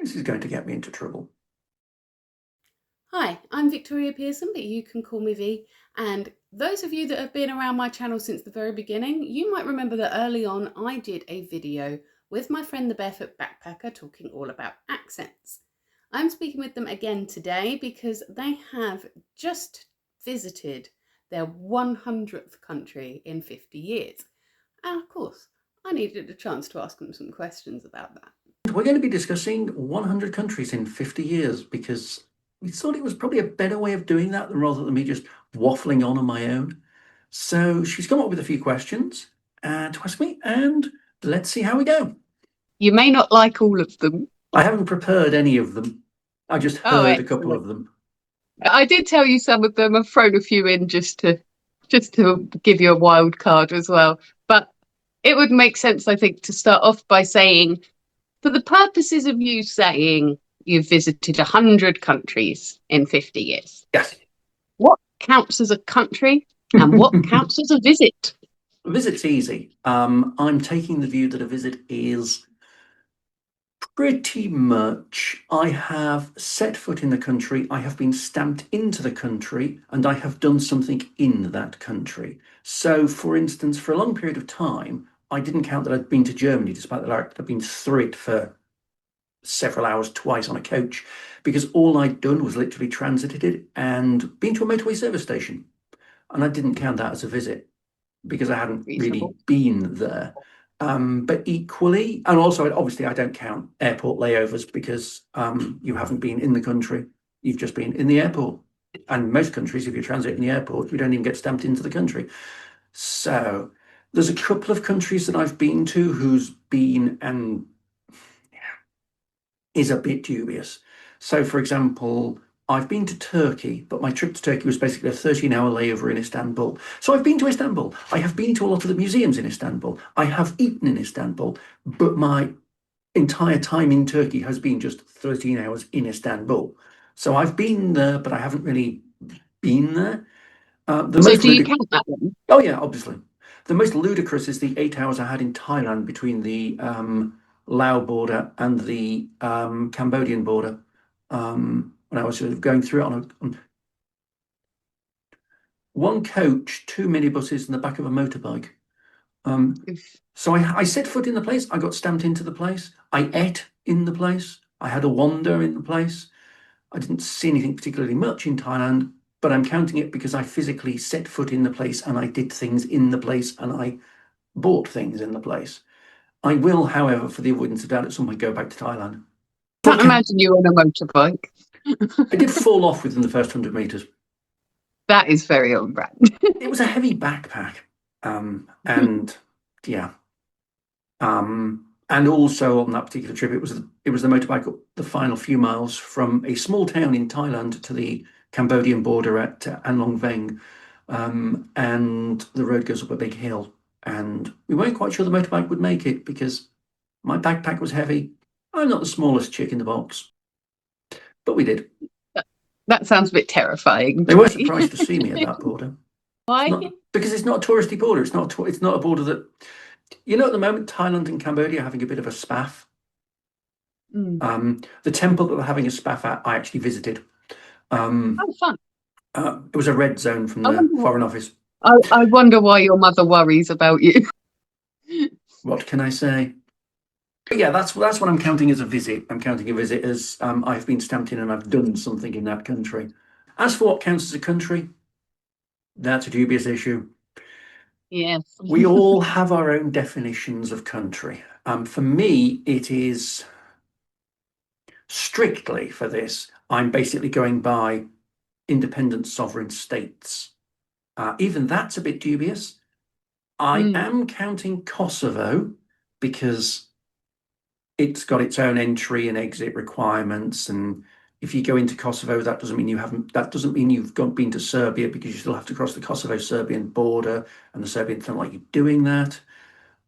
This is going to get me into trouble. Hi, I'm Victoria Pearson, but you can call me V. And those of you that have been around my channel since the very beginning, you might remember that early on I did a video with my friend the Barefoot Backpacker talking all about accents. I'm speaking with them again today because they have just visited their 100th country in 50 years. And of course, I needed a chance to ask them some questions about that. We're going to be discussing 100 countries in 50 years because we thought it was probably a better way of doing that rather than me just waffling on my own. So she's come up with a few questions to ask me, and let's see how we go. You may not like all of them. I haven't prepared any of them. I just heard a couple of them. I did tell you some of them. I've thrown a few in just to give you a wild card as well. But it would make sense, I think, to start off by saying, for the purposes of you saying you've visited 100 countries in 50 years. Yes. What counts as a country and what counts as a visit? A visit's easy. I'm taking the view that a visit is pretty much I have set foot in the country, I have been stamped into the country, and I have done something in that country. So, for instance, for a long period of time, I didn't count that I'd been to Germany, despite the fact that I'd been through it for several hours twice on a coach, because all I'd done was literally transited it and been to a motorway service station. And I didn't count that as a visit because I hadn't really been there. But equally, and also obviously I don't count airport layovers because you haven't been in the country, you've just been in the airport. And most countries, if you transit in the airport, you don't even get stamped into the country. So there's a couple of countries that I've been to whose been and is a bit dubious. So for example, I've been to Turkey, but my trip to Turkey was basically a 13-hour layover in Istanbul. So I've been to Istanbul. I have been to a lot of the museums in Istanbul. I have eaten in Istanbul, but my entire time in Turkey has been just 13 hours in Istanbul. So I've been there, but I haven't really been there. So do you count that one? Oh yeah, obviously. The most ludicrous is the 8 hours I had in Thailand between the Lao border and the Cambodian border. When I was sort of going through it on one coach, 2 minibuses and the back of a motorbike. So I set foot in the place. I got stamped into the place. I ate in the place. I had a wander in the place. I didn't see anything particularly much in Thailand, but I'm counting it because I physically set foot in the place and I did things in the place and I bought things in the place. I will, however, for the avoidance of doubt, at some point go back to Thailand. Can't imagine you on a motorbike. I did fall off within the first 100 meters. That is very on brand. It was a heavy backpack, and yeah, and also on that particular trip, it was the motorbike up the final few miles from a small town in Thailand to the Cambodian border at An Long Veng, and the road goes up a big hill, and we weren't quite sure the motorbike would make it because my backpack was heavy. I'm not the smallest chick in the box, but we did. That sounds a bit terrifying. They were surprised to see me at that border. Why? Because it's not a touristy border. It's not a border that, at the moment, Thailand and Cambodia are having a bit of a spaff. The temple that they're having a spaff at, I actually visited. Oh, fun. It was a red zone from the Foreign Office. I wonder why your mother worries about you. What can I say? But yeah, that's what I'm counting as a visit. I'm counting a visit as I've been stamped in and I've done something in that country. As for what counts as a country, that's a dubious issue. Yes. We all have our own definitions of country. For me, it is strictly for this, I'm basically going by independent sovereign states. Even that's a bit dubious. I am counting Kosovo because it's got its own entry and exit requirements, and if you go into Kosovo, that doesn't mean you've been to Serbia, because you still have to cross the Kosovo-Serbian border, and the Serbians don't like you doing that.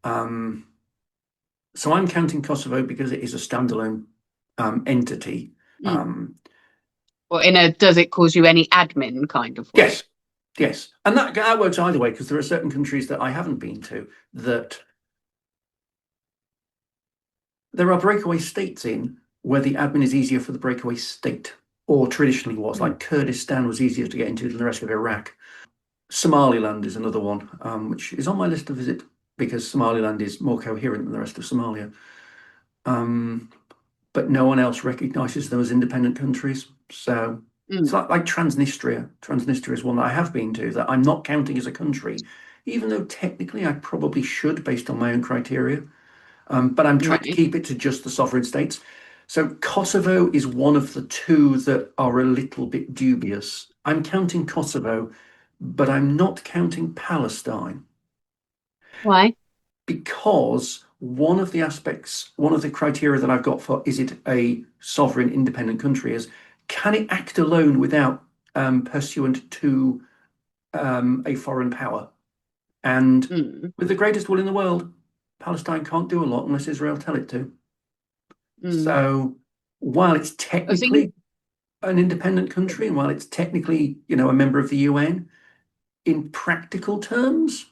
So I'm counting Kosovo because it is a standalone entity. Well, does it cause you any admin kind of way? Yes, and that works either way, because there are certain countries that I haven't been to that there are breakaway states in where the admin is easier for the breakaway state, or traditionally was, like Kurdistan was easier to get into than the rest of Iraq. Somaliland is another one, which is on my list to visit because Somaliland is more coherent than the rest of Somalia. But no one else recognises them as independent countries. So it's like Transnistria. Transnistria is one that I have been to that I'm not counting as a country, even though technically I probably should based on my own criteria. But I'm trying to keep it to just the sovereign states. So Kosovo is one of the two that are a little bit dubious. I'm counting Kosovo, but I'm not counting Palestine. Why? Because one of the aspects, one of the criteria that I've got for is it a sovereign independent country is, can it act alone without pursuant to a foreign power? And with the greatest will in the world, Palestine can't do a lot unless Israel tell it to. So while it's technically an independent country, and while it's technically, a member of the UN, in practical terms,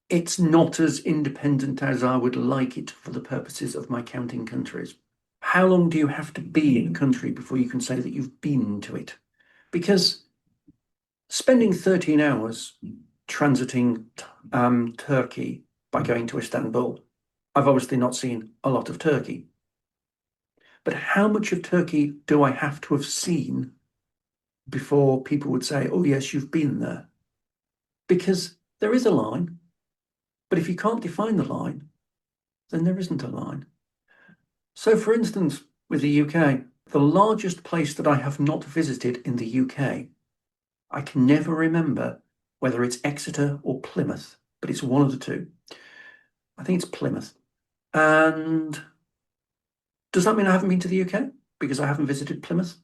it's not as independent as I would like it for the purposes of my counting countries. How long do you have to be in a country before you can say that you've been to it? Because spending 13 hours transiting Turkey by going to Istanbul, I've obviously not seen a lot of Turkey. But how much of Turkey do I have to have seen before people would say, oh, yes, you've been there? Because there is a line. But if you can't define the line, then there isn't a line. So, for instance, with the UK, the largest place that I have not visited in the UK, I can never remember whether it's Exeter or Plymouth, but it's one of the two. I think it's Plymouth. And does that mean I haven't been to the UK because I haven't visited Plymouth?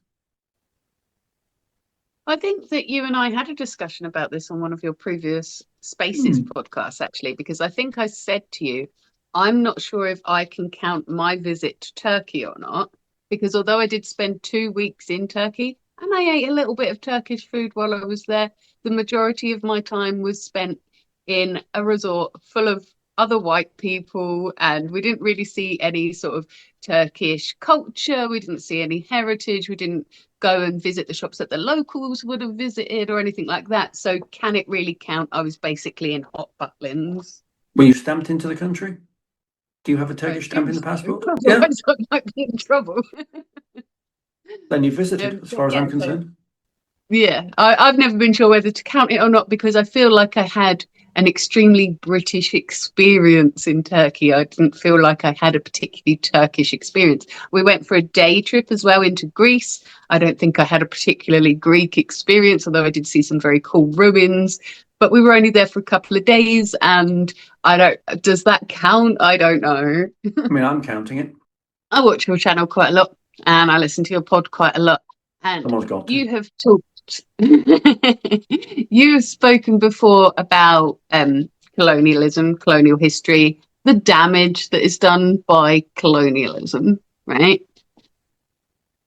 I think that you and I had a discussion about this on one of your previous Spaces podcasts, actually, because I think I said to you, I'm not sure if I can count my visit to Turkey or not, because although I did spend 2 weeks in Turkey and I ate a little bit of Turkish food while I was there, the majority of my time was spent in a resort full of other white people, and we didn't really see any sort of Turkish culture. We didn't see any heritage. We didn't go and visit the shops that the locals would have visited or anything like that. So can it really count? I was basically in hot Butlins. Were you stamped into the country? Do you have a Turkish stamp in the passport? Yeah. I might be in trouble. Then you visited, as far as I'm concerned. Yeah, I've never been sure whether to count it or not, because I feel like I had an extremely British experience in Turkey. I didn't feel like I had a particularly Turkish experience. We went for a day trip as well into Greece. I don't think I had a particularly Greek experience, although I did see some very cool ruins. But we were only there for a couple of days, and does that count? I don't know. I mean, I'm counting it. I watch your channel quite a lot, and I listen to your pod quite a lot. And someone's got to. You have talked. You've spoken before about colonialism, colonial history, the damage that is done by colonialism, right?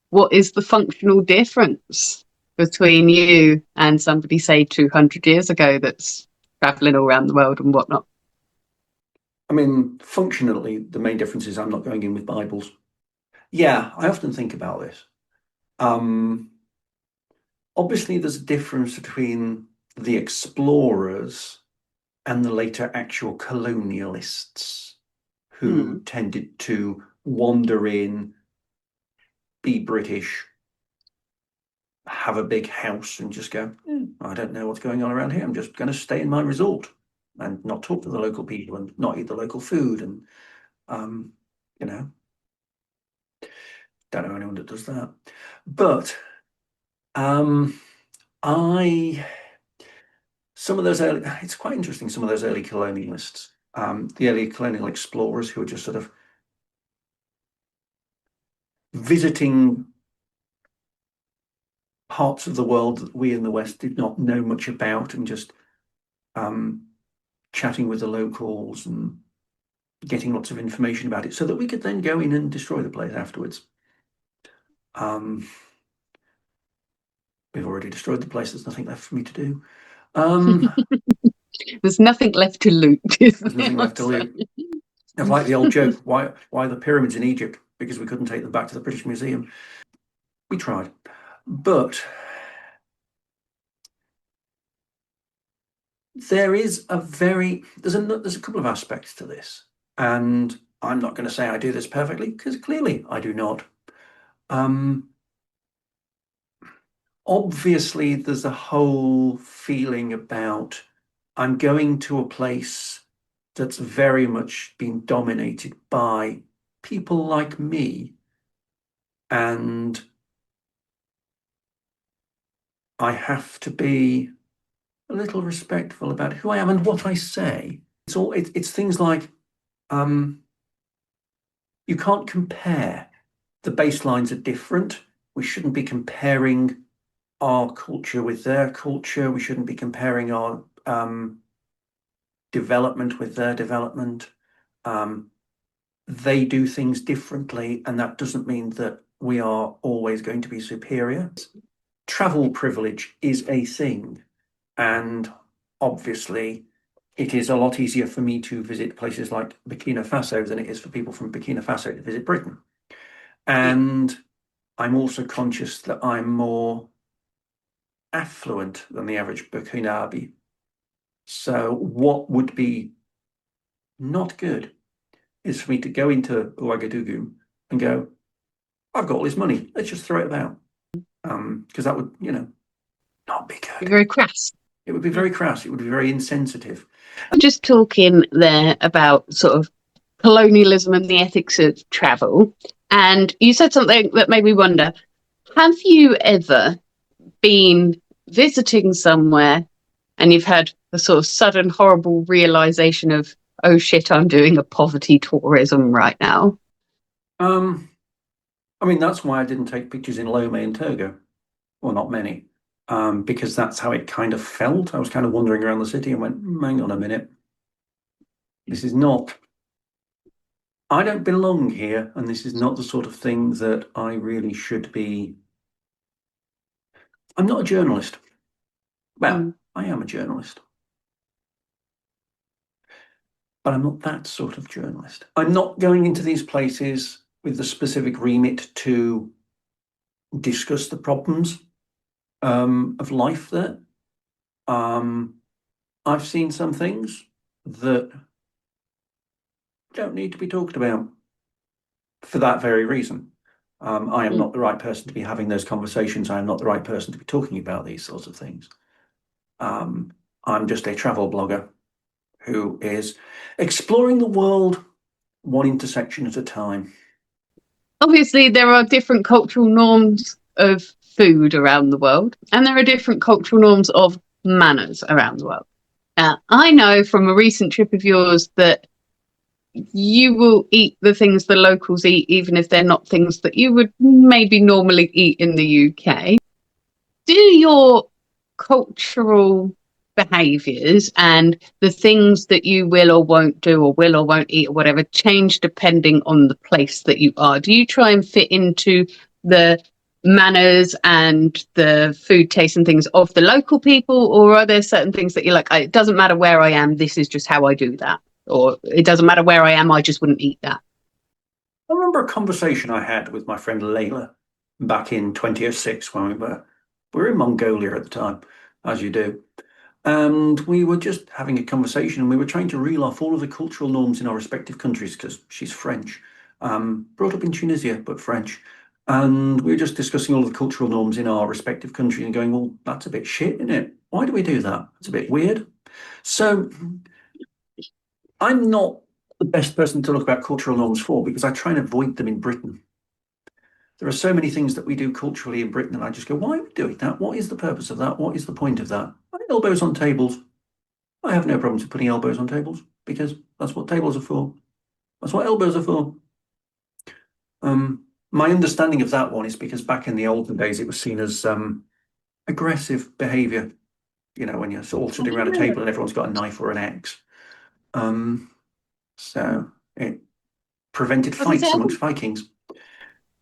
What is the functional difference between you and somebody, say, 200 years ago that's traveling all around the world and whatnot? I mean, functionally, the main difference is I'm not going in with Bibles. Yeah, I often think about this. Obviously, there's a difference between the explorers and the later actual colonialists who tended to wander in, be British, have a big house and just go, I don't know what's going on around here. I'm just going to stay in my resort and not talk to the local people and not eat the local food. And, don't know anyone that does that. But some of those it's quite interesting, some of those early colonialists, the early colonial explorers who were just sort of visiting parts of the world that we in the West did not know much about, and just chatting with the locals and getting lots of information about it so that we could then go in and destroy the place afterwards. We've already destroyed the place. There's nothing left for me to do. There's nothing left to loot. There's nothing left to loot. It's like the old joke, why the pyramids in Egypt? because we couldn't take them back to the British Museum. We tried, but there's a couple of aspects to this, and I'm not going to say I do this perfectly, because clearly I do not. Obviously, there's a whole feeling about I'm going to a place that's very much been dominated by people like me, and I have to be a little respectful about who I am and what I say. It's things like you can't compare. The baselines are different. We shouldn't be comparing our culture with their culture. We shouldn't be comparing our development with their development. They do things differently, and that doesn't mean that we are always going to be superior. Travel privilege is a thing, and obviously it is a lot easier for me to visit places like Burkina Faso than it is for people from Burkina Faso to visit Britain. And I'm also conscious that I'm more affluent than the average Burkinabe. So what would be not good is for me to go into Ouagadougou and go, I've got all this money, let's just throw it about. Because that would, not be good. Very crass. It would be very crass. It would be very insensitive. I'm just talking there about sort of colonialism and the ethics of travel. And you said something that made me wonder, have you ever been visiting somewhere and you've had a sort of sudden horrible realization of, oh shit, I'm doing a poverty tourism right now? I mean, that's why I didn't take pictures in Lomé and Togo. Well, not many. Because that's how it kind of felt. I was kind of wandering around the city and went, hang on a minute. This is not, I don't belong here, and this is not the sort of thing that I really should be. I'm not a journalist. Well, I am a journalist. But I'm not that sort of journalist. I'm not going into these places with the specific remit to discuss the problems of life there. I've seen some things that don't need to be talked about for that very reason. I am not the right person to be having those conversations. I am not the right person to be talking about these sorts of things. I'm just a travel blogger who is exploring the world one intersection at a time. Obviously, there are different cultural norms of food around the world, and there are different cultural norms of manners around the world. I know from a recent trip of yours that you will eat the things the locals eat, even if they're not things that you would maybe normally eat in the UK. Do your cultural behaviours and the things that you will or won't do or will or won't eat or whatever change depending on the place that you are? Do you try and fit into the manners and the food taste and things of the local people, or are there certain things that you're like, it doesn't matter where I am, this is just how I do that, or it doesn't matter where I am, I just wouldn't eat that? I remember a conversation I had with my friend Layla back in 2006 when we were in Mongolia at the time, as you do. And we were just having a conversation, and we were trying to reel off all of the cultural norms in our respective countries, because she's French, brought up in Tunisia, but French. And we were just discussing all of the cultural norms in our respective countries and going, well, that's a bit shit, isn't it? Why do we do that? It's a bit weird. So I'm not the best person to look about cultural norms for, because I try and avoid them in Britain. There are so many things that we do culturally in Britain, and I just go, why are we doing that? What is the purpose of that? What is the point of that? Elbows on tables. I have no problems with putting elbows on tables, because that's what tables are for. That's what elbows are for. My understanding of that one is because back in the olden days, it was seen as aggressive behaviour. When you're all sitting around a table and everyone's got a knife or an axe. So it prevented fights amongst Vikings.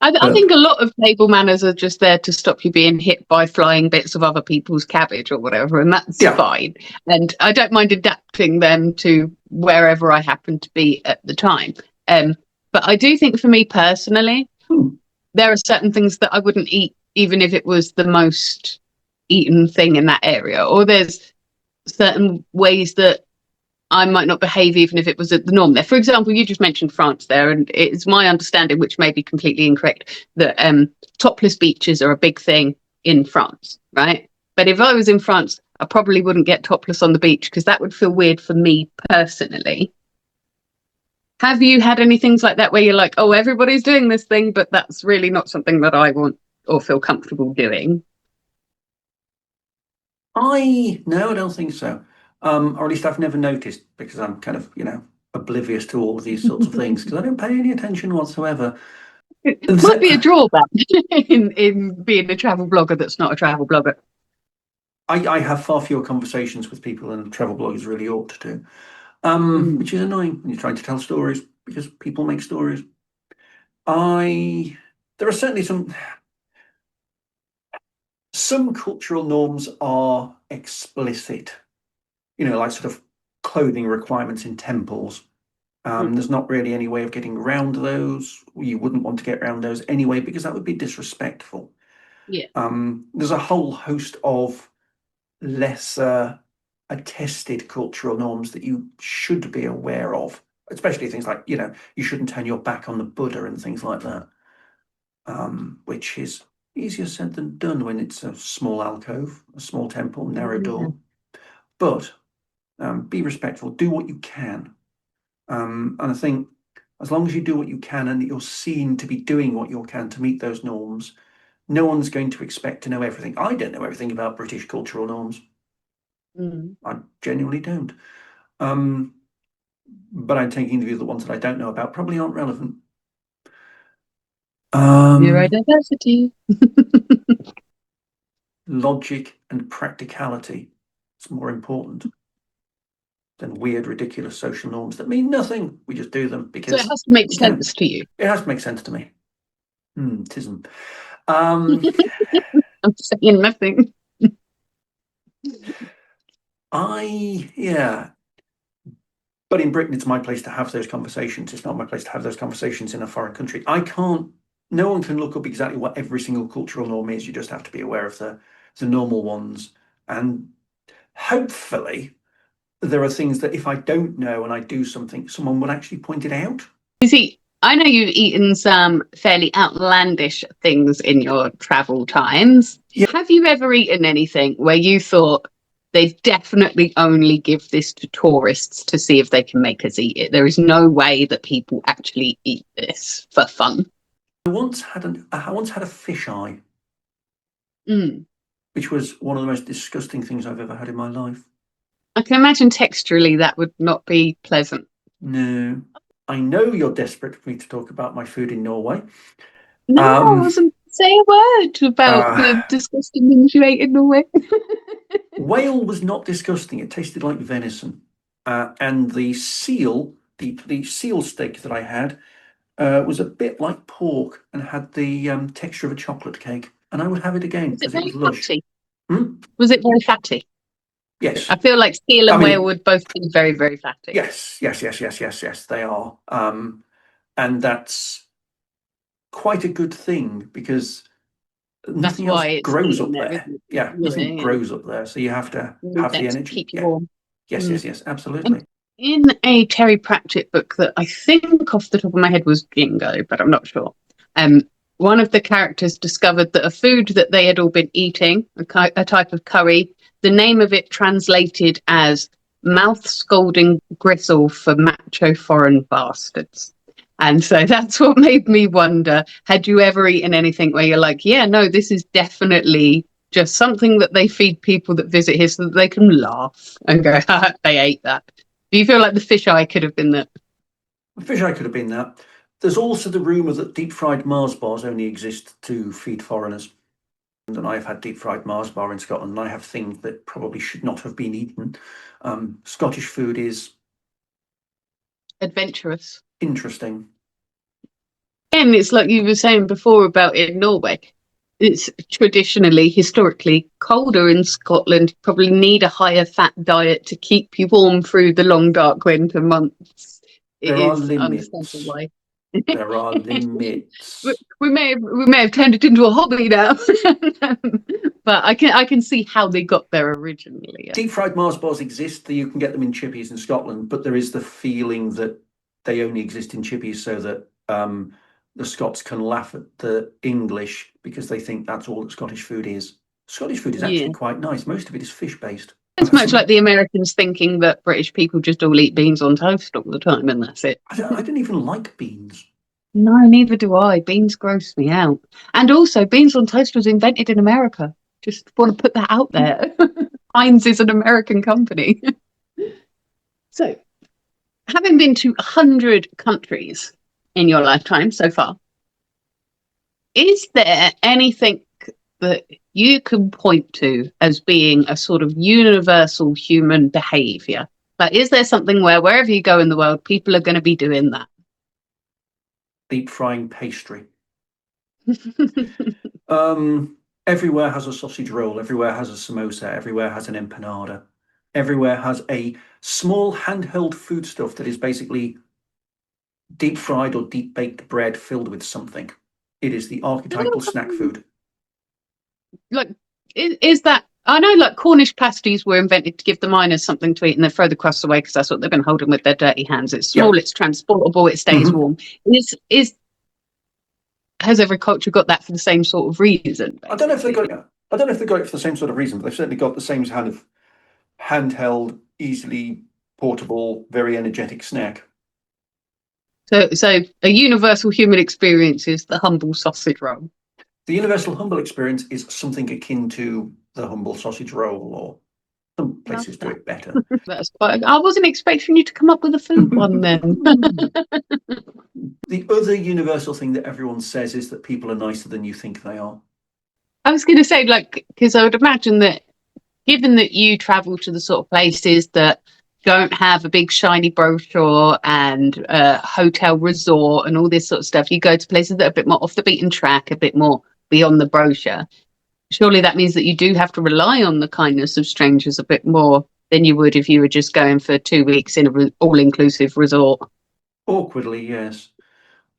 I think a lot of table manners are just there to stop you being hit by flying bits of other people's cabbage or whatever, and that's fine. And I don't mind adapting them to wherever I happen to be at the time. But I do think for me personally, Hmm. there are certain things that I wouldn't eat, even if it was the most eaten thing in that area. Or there's certain ways that I might not behave, even if it was at the norm there. For example, you just mentioned France there, and it's my understanding, which may be completely incorrect, that topless beaches are a big thing in France, right? But if I was in France, I probably wouldn't get topless on the beach because that would feel weird for me personally. Have you had any things like that where you're like, oh, everybody's doing this thing, but that's really not something that I want or feel comfortable doing? No, I don't think so. Or at least I've never noticed because I'm kind of, oblivious to all of these sorts of things because I don't pay any attention whatsoever. It might The- be a drawback in being a travel blogger that's not a travel blogger. I have far fewer conversations with people than travel bloggers really ought to do, Mm. which is annoying when you're trying to tell stories because people make stories. I There are certainly some cultural norms are explicit, like sort of clothing requirements in temples. Mm. There's not really any way of getting around those. You wouldn't want to get around those anyway because that would be disrespectful. Yeah. There's a whole host of lesser attested cultural norms that you should be aware of, especially things like, you shouldn't turn your back on the Buddha and things like that, which is easier said than done when it's a small alcove, a small temple, narrow Yeah. door. But be respectful, do what you can. And I think as long as you do what you can and you're seen to be doing what you can to meet those norms, no one's going to expect to know everything. I don't know everything about British cultural norms. Mm. I genuinely don't. Um, but I'm taking the view that the ones that I don't know about probably aren't relevant. Um, Neurodiversity. Logic and practicality is more important than weird, ridiculous social norms that mean nothing. We just do them So it because has to make we can. sense to you. It has to make sense to me. Tism. Um, I'm saying nothing. yeah. But in Britain, it's my place to have those conversations. It's not my place to have those conversations in a foreign country. No one can look up exactly what every single cultural norm is. You just have to be aware of the normal ones. And hopefully, there are things that if I don't know and I do something, someone will actually point it out. You see, I know you've eaten some fairly outlandish things in your travel times. Yeah. Have you ever eaten anything where you thought they definitely only give this to tourists to see if they can make us eat it? There is no way that people actually eat this for fun. I once had a fish eye, Mm. which was one of the most disgusting things I've ever had in my life. I can imagine texturally that would not be pleasant. No. I know you're desperate for me to talk about my food in Norway. No, I Um, wasn't say a word about the disgusting things you ate in Norway. Whale was not disgusting. It tasted like venison. And the seal steak that I had was a bit like pork and had the texture of a chocolate cake. And I would have it again Was it because it very was lush. fatty? Hmm? Was it very fatty? Yes. I feel like seal I and whale mean, would both be very, very fatty. yes, they are. And that's quite a good thing because That's nothing else why it's grows up eaten there, there. isn't it? Yeah, Yeah, nothing yeah. grows up there. So you have to You need have that the to energy. keep you Yeah. warm. Mm. Yes, And absolutely. in a Terry Pratchett book that I think off the top of my head was Jingo, but I'm not sure. One of the characters discovered that a food that they had all been eating, a type of curry, the name of it translated as mouth scalding gristle for macho foreign bastards. And so that's what made me wonder, had you ever eaten anything where you're like, yeah, no, this is definitely just something that they feed people that visit here so that they can laugh and go, they ate that. Do you feel like the fish eye could have been that? The fish eye could have been that. There's also the rumour that deep fried Mars bars only exist to feed foreigners. And I've had deep fried Mars bar in Scotland, and I have things that probably should not have been eaten. Scottish food is Adventurous. interesting. And it's like you were saying before about in Norway. It's traditionally, historically colder in Scotland. You probably need a higher fat diet to keep you warm through the long, dark winter months. It There are is understandable limits. why. There are limits. We may have turned it into a hobby now, but I can see how they got there originally. Yeah. Deep fried Mars bars exist. You can get them in chippies in Scotland, but there is the feeling that they only exist in chippies so that the Scots can laugh at the English because they think that's all that Scottish food is. Scottish food is actually Yeah. quite nice. Most of it is fish based. It's much like the Americans thinking that British people just all eat beans on toast all the time and that's it. I didn't even like beans. No, neither do I. Beans gross me out. And also, beans on toast was invented in America. Just want to put that out there. Heinz is an American company. So, having been to 100 countries in your lifetime so far, is there anything that you can point to as being a sort of universal human behavior? Like, is there something where wherever you go in the world, people are going to be doing that? Deep frying pastry. Everywhere has a sausage roll. Everywhere has a samosa. Everywhere has an empanada. Everywhere has a small handheld foodstuff that is basically deep fried or deep baked bread filled with something. It is the archetypal snack food. Like, is that? I know, like Cornish pasties were invented to give the miners something to eat, and they throw the crusts away because that's what they've been holding with their dirty hands. It's small, it's transportable, it stays warm. Has every culture got that for the same sort of reason? I don't know if they got it. I don't know if they got it for the same sort of reason, but they've certainly got the same kind of handheld, easily portable, very energetic snack. So a universal human experience is the humble sausage roll. The universal humble experience is something akin to the humble sausage roll, or some places do it better. That's quite. I wasn't expecting you to come up with a food one then. The other universal thing that everyone says is that people are nicer than you think they are. I was going to say, like, because I would imagine that given that you travel to the sort of places that don't have a big shiny brochure and a hotel resort and all this sort of stuff, you go to places that are a bit more off the beaten track, a bit more beyond the brochure. Surely that means that you do have to rely on the kindness of strangers a bit more than you would if you were just going for 2 weeks in an all-inclusive resort. Awkwardly, yes.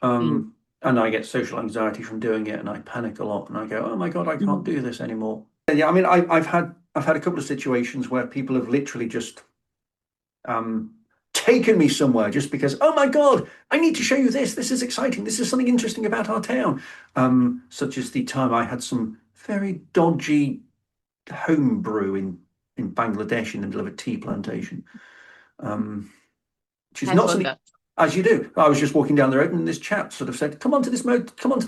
And I get social anxiety from doing it, and I panic a lot, and I go, "Oh my God, I can't do this anymore." Yeah, I mean, I've had a couple of situations where people have literally just taken me somewhere just because, "Oh my God, I need to show you this. This is exciting. This is something interesting about our town." Such as the time I had some very dodgy home brew in Bangladesh in the middle of a tea plantation, which is not something. As you do. I was just walking down the road and this chap sort of said, come on to the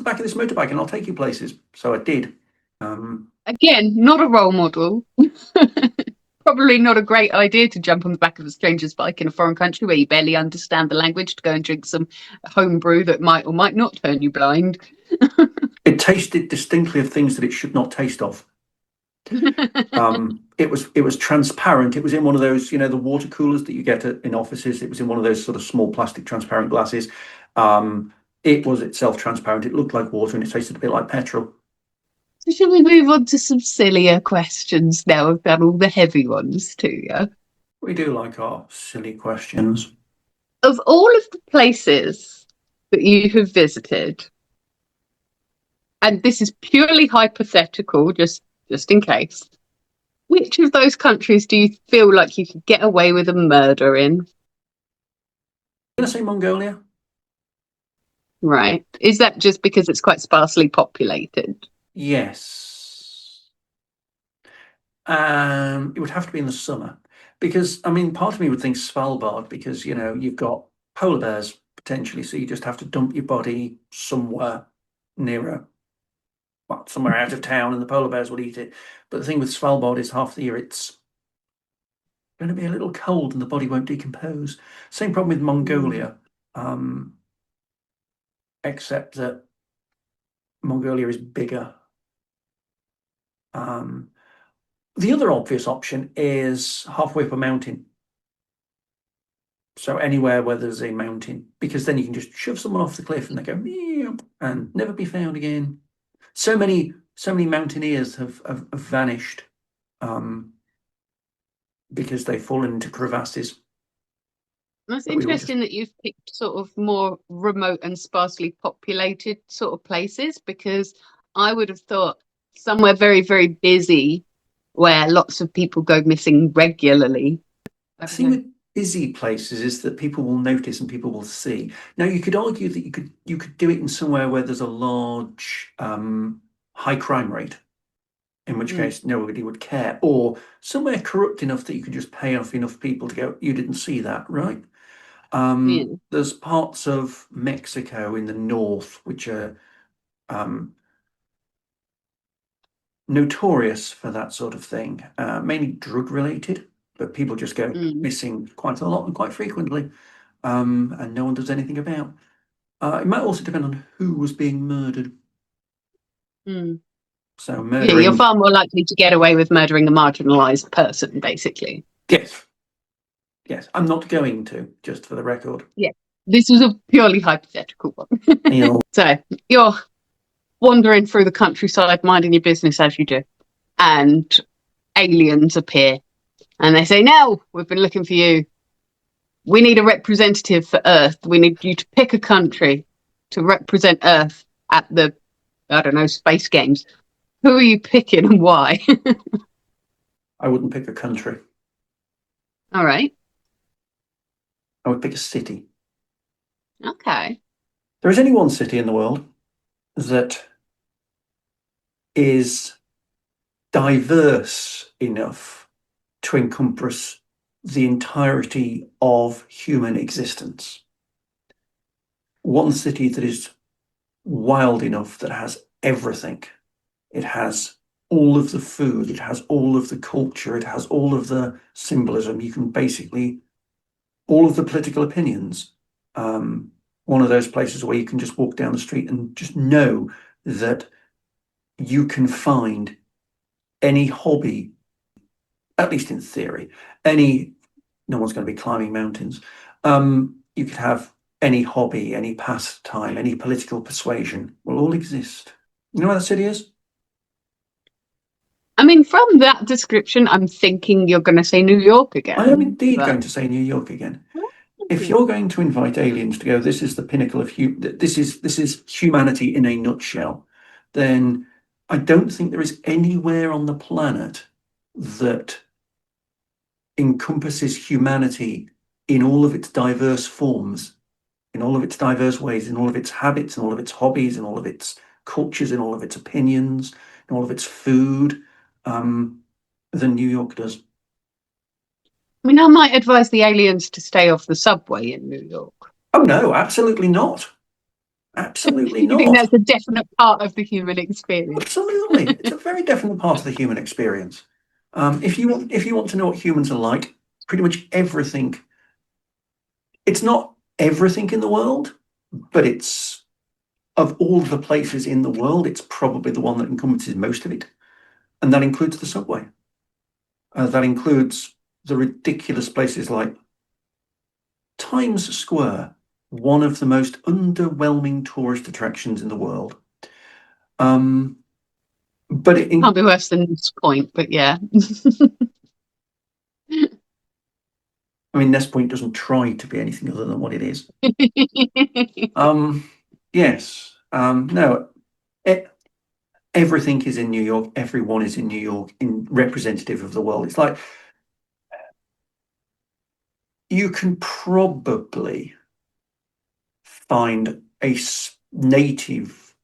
back of this motorbike and I'll take you places. So I did. Again, not a role model. Probably not a great idea to jump on the back of a stranger's bike in a foreign country where you barely understand the language to go and drink some homebrew that might or might not turn you blind. It tasted distinctly of things that it should not taste of. It was transparent. It was in one of those, the water coolers that you get in offices. It was in one of those sort of small plastic transparent glasses. It was itself transparent. It looked like water and it tasted a bit like petrol. So shall we move on to some sillier questions now? I've done all the heavy ones to you. We do like our silly questions. Of all of the places that you have visited, and this is purely hypothetical, just in case, which of those countries do you feel like you could get away with a murder in? I'm going to say Mongolia. Right. Is that just because it's quite sparsely populated? Yes. It would have to be in the summer because, I mean, part of me would think Svalbard because, you've got polar bears potentially, so you just have to dump your body somewhere nearer, somewhere out of town and the polar bears would eat it. But the thing with Svalbard is half the year it's going to be a little cold and the body won't decompose. Same problem with Mongolia, except that Mongolia is bigger. The other obvious option is halfway up a mountain. So anywhere where there's a mountain, because then you can just shove someone off the cliff and they go meow and never be found again. So many mountaineers have vanished because they've fallen into crevasses. That's But we will just interesting that you've picked sort of more remote and sparsely populated sort of places, because I would have thought somewhere very, very busy where lots of people go missing regularly. I the don't thing know. with busy places is that people will notice and people will see. Now, you could argue that you could do it in somewhere where there's a large high crime rate, in which Mm, case nobody would care, or somewhere corrupt enough that you could just pay off enough people to go, you didn't see that, right? yeah. There's parts of Mexico in the north which are um, notorious for that sort of thing, mainly drug related, but people just go Mm, missing quite a lot and quite frequently, and no one does anything about. It might also depend on who was being murdered. mm. So Yeah, you're murdering, far more likely to get away with murdering a marginalized person, basically. yes, yes, I'm not going to, just for the record. Yeah. This was a purely hypothetical one. You know, So you're wandering through the countryside, minding your business as you do, and aliens appear and they say, "No, we've been looking for you. We need a representative for Earth. We need you to pick a country to represent Earth at the, I don't know, space games. Who are you picking and why?" I wouldn't pick a country. All right. I would pick a city. Okay. There is only one city in the world that is diverse enough to encompass the entirety of human existence. One city that is wild enough that has everything. It has all of the food, it has all of the culture, it has all of the symbolism. You can basically, all of the political opinions. One of those places where you can just walk down the street and just know that you can find any hobby, at least in theory, any, no one's going to be climbing mountains. You could have any hobby, any pastime, any political persuasion will all exist. You know where that city is? I mean, from that description, I'm thinking you're going to say New York I am again, indeed but going to say New York again. If you're going to invite aliens to go, this is the pinnacle of this is humanity in a nutshell, then I don't think there is anywhere on the planet that encompasses humanity in all of its diverse forms, in all of its diverse ways, in all of its habits, in all of its hobbies, in all of its cultures, in all of its opinions, in all of its food, than New York does. I mean, I might advise the aliens to stay off the subway in New York. Oh no, absolutely not. Absolutely You think not. that's a definite part of the human experience? Absolutely, it's a very definite part of the human experience. If you want to know what humans are like, pretty much everything. It's not everything in the world, but it's of all the places in the world, it's probably the one that encompasses most of it, and that includes the subway. That includes the ridiculous places like Times Square, one of the most underwhelming tourist attractions in the world. Um, but it, Can't be worse than this point, but yeah. I mean, Nest Point doesn't try to be anything other than what it is. Yes. No. e- Everything is in New York. Everyone is in New York, in representative of the world. It's like you can probably find a native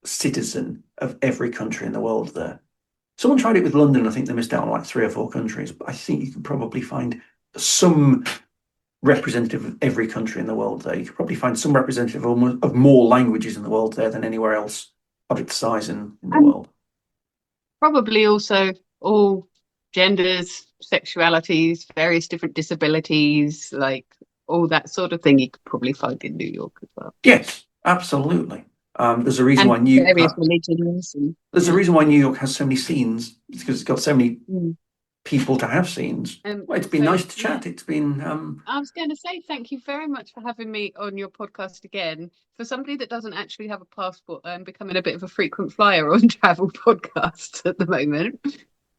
citizen of every country in the world there. Someone tried it with London. I think they missed out on like 3 or 4 countries, but I think you can probably find some representative of every country in the world there. You could probably find some representative of more languages in the world there than anywhere else of its size in the And world. probably also all genders, sexualities, various different disabilities, like all that sort of thing you could probably find in New York as well. Yes, absolutely. There's a reason And why New various religions and there's a yeah. reason why New York has so many scenes. It's because it's got so many Mm. people to have scenes. Well, it's been So nice to yeah, chat. It's been I was going to say thank you very much for having me on your podcast again. For somebody that doesn't actually have a passport, I'm becoming a bit of a frequent flyer on travel podcasts at the moment.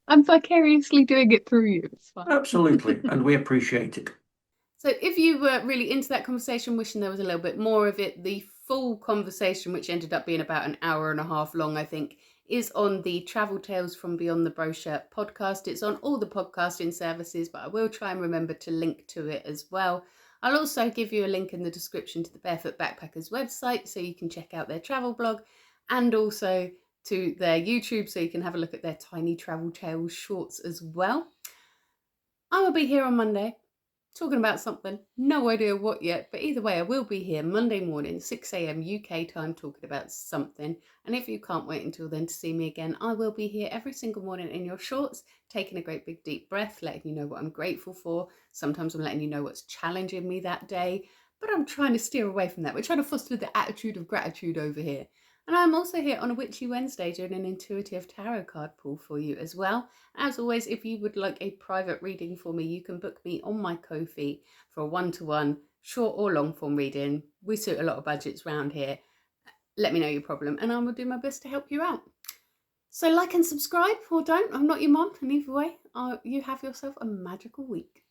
I'm vicariously doing it through you. It's fine. absolutely, and we appreciate it. So if you were really into that conversation, wishing there was a little bit more of it, the full conversation, which ended up being about an hour and a half long, I think, is on the Travel Tales from Beyond the Brochure podcast. It's on all the podcasting services, but I will try and remember to link to it as well. I'll also give you a link in the description to the Barefoot Backpackers website so you can check out their travel blog, and also to their YouTube so you can have a look at their tiny travel tales shorts as well. I will be here on Monday talking about something, no idea what yet, but either way, I will be here Monday morning, 6 a.m. UK time, talking about something. And if you can't wait until then to see me again, I will be here every single morning in your shorts, taking a great big deep breath, letting you know what I'm grateful for. Sometimes I'm letting you know what's challenging me that day, but I'm trying to steer away from that. We're trying to foster the attitude of gratitude over here. And I'm also here on a Witchy Wednesday doing an intuitive tarot card pull for you as well. As always, if you would like a private reading for me, you can book me on my Ko-fi for a one-to-one, short or long form reading. We suit a lot of budgets around here. Let me know your problem and I will do my best to help you out. So like and subscribe, or don't. I'm not your mum, and either way, you have yourself a magical week.